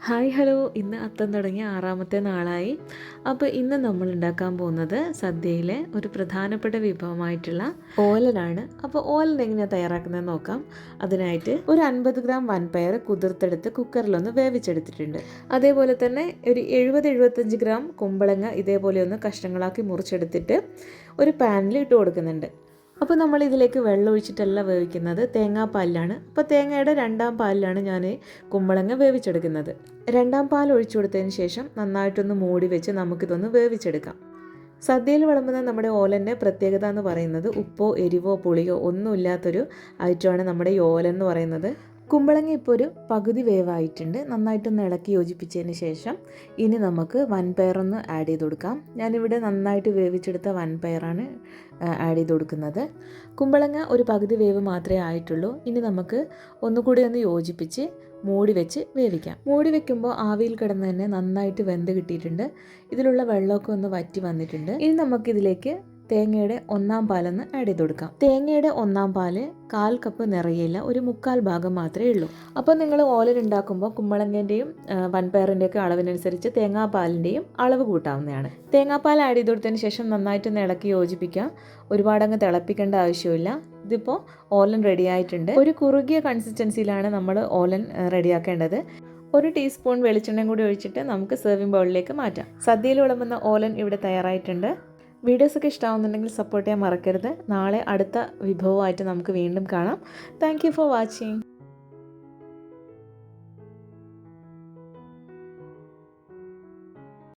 Hi hello, ഇന്ന് അത്തം തുടങ്ങിയ 6ാമത്തെ നാളായി. അപ്പോൾ ഇന്ന് നമ്മൾ ഉണ്ടാക്കാൻ പോകുന്നത് സദ്യയിലെ ഒരു പ്രധാനപ്പെട്ട വിഭവമായിട്ടുള്ള ഓലനാണ്. അപ്പോൾ ഓലൻ എങ്ങനെയാണ് തയ്യാറാക്കുന്നത് നോക്കാം. അതിനായിട്ട് ഒരു 50 ഗ്രാം വൻപയർ കുതിർത്തെടുത്ത് കുക്കറിലൊന്ന് വേവിച്ചെടുത്തിട്ടുണ്ട്. അതേപോലെ തന്നെ ഒരു 70-75 ഗ്രാം കുമ്പളങ്ങ ഇതേപോലെ ഒന്ന് കഷ്ണങ്ങളാക്കി മുറിച്ചെടുത്തിട്ട് ഒരു പാനിൽ ഇട്ട് കൊടുക്കുന്നുണ്ട്. അപ്പോൾ നമ്മൾ ഇതിലേക്ക് വെള്ളം ഒഴിച്ചിട്ടല്ല വേവിക്കുന്നത്, തേങ്ങാപ്പാലിലാണ്. അപ്പോൾ തേങ്ങയുടെ 2ാം പാലിലാണ് ഞാൻ കുമ്പളങ്ങ വേവിച്ചെടുക്കുന്നത്. 2ാം പാൽ ഒഴിച്ചു കൊടുത്തതിന് ശേഷം നന്നായിട്ടൊന്ന് മൂടി വെച്ച് നമുക്കിതൊന്ന് വേവിച്ചെടുക്കാം. സദ്യയിൽ വിളമ്പുന്ന നമ്മുടെ ഓലൻ്റെ പ്രത്യേകത എന്ന് പറയുന്നത് ഉപ്പോ എരിവോ പുളിയോ ഒന്നുമില്ലാത്തൊരു ഐറ്റമാണ് നമ്മുടെ ഈ ഓലൻ എന്ന് പറയുന്നത്. കുമ്പളങ്ങ ഇപ്പോൾ ഒരു പകുതി വേവായിട്ടുണ്ട്. നന്നായിട്ടൊന്ന് ഇളക്കി യോജിപ്പിച്ചതിന് ശേഷം ഇനി നമുക്ക് വൻപയറൊന്ന് ആഡ് ചെയ്ത് കൊടുക്കാം. ഞാനിവിടെ നന്നായിട്ട് വേവിച്ചെടുത്ത വൻപയറാണ് ആഡ് ചെയ്ത് കൊടുക്കുന്നത്. കുമ്പളങ്ങ ഒരു പകുതി വേവ് മാത്രമേ ആയിട്ടുള്ളൂ. ഇനി നമുക്ക് ഒന്നുകൂടി ഒന്ന് യോജിപ്പിച്ച് മൂടി വെച്ച് വേവിക്കാം. മൂടി വെക്കുമ്പോൾ ആവിയിൽ കിടന്ന് തന്നെ നന്നായിട്ട് വെന്ത് കിട്ടിയിട്ടുണ്ട്. ഇതിലുള്ള വെള്ളമൊക്കെ ഒന്ന് വറ്റി വന്നിട്ടുണ്ട്. ഇനി നമുക്കിതിലേക്ക് തേങ്ങയുടെ 1ാം പാലൊന്ന് ആഡ് ചെയ്ത് കൊടുക്കാം. തേങ്ങയുടെ 1ാം പാല് 1/4 കപ്പ് നിറയില്ല, ഒരു 1/4 ഭാഗം മാത്രമേ ഉള്ളൂ. അപ്പോൾ നിങ്ങൾ ഓലൻ ഉണ്ടാക്കുമ്പോൾ കുമ്പളങ്ങൻ്റെയും വൻപയറിൻ്റെയൊക്കെ അളവിനനുസരിച്ച് തേങ്ങാപ്പാലിൻ്റെയും അളവ് കൂട്ടാവുന്നതാണ്. തേങ്ങാപ്പാൽ ആഡ് ചെയ്ത് കൊടുത്തതിന് ശേഷം നന്നായിട്ടൊന്ന് ഇളക്കി യോജിപ്പിക്കാം. ഒരുപാടങ്ങ് തിളപ്പിക്കേണ്ട ആവശ്യമില്ല. ഇതിപ്പോൾ ഓലൻ റെഡി ആയിട്ടുണ്ട്. ഒരു കുറുകിയ കൺസിസ്റ്റൻസിയിലാണ് നമ്മൾ ഓലൻ റെഡിയാക്കേണ്ടത്. 1 ടീസ്പൂൺ വെളിച്ചെണ്ണയും കൂടി ഒഴിച്ചിട്ട് നമുക്ക് സെർവിംഗ് ബൗളിലേക്ക് മാറ്റാം. സദ്യയിൽ വിളമ്പുന്ന ഓലൻ ഇവിടെ തയ്യാറായിട്ടുണ്ട്. വീഡിയോസൊക്കെ ഇഷ്ടമാവുന്നുണ്ടെങ്കിൽ സപ്പോർട്ട് ചെയ്യാൻ മറക്കരുത്. നാളെ അടുത്ത വിഭവമായിട്ട് നമുക്ക് വീണ്ടും കാണാം. Thank you for watching.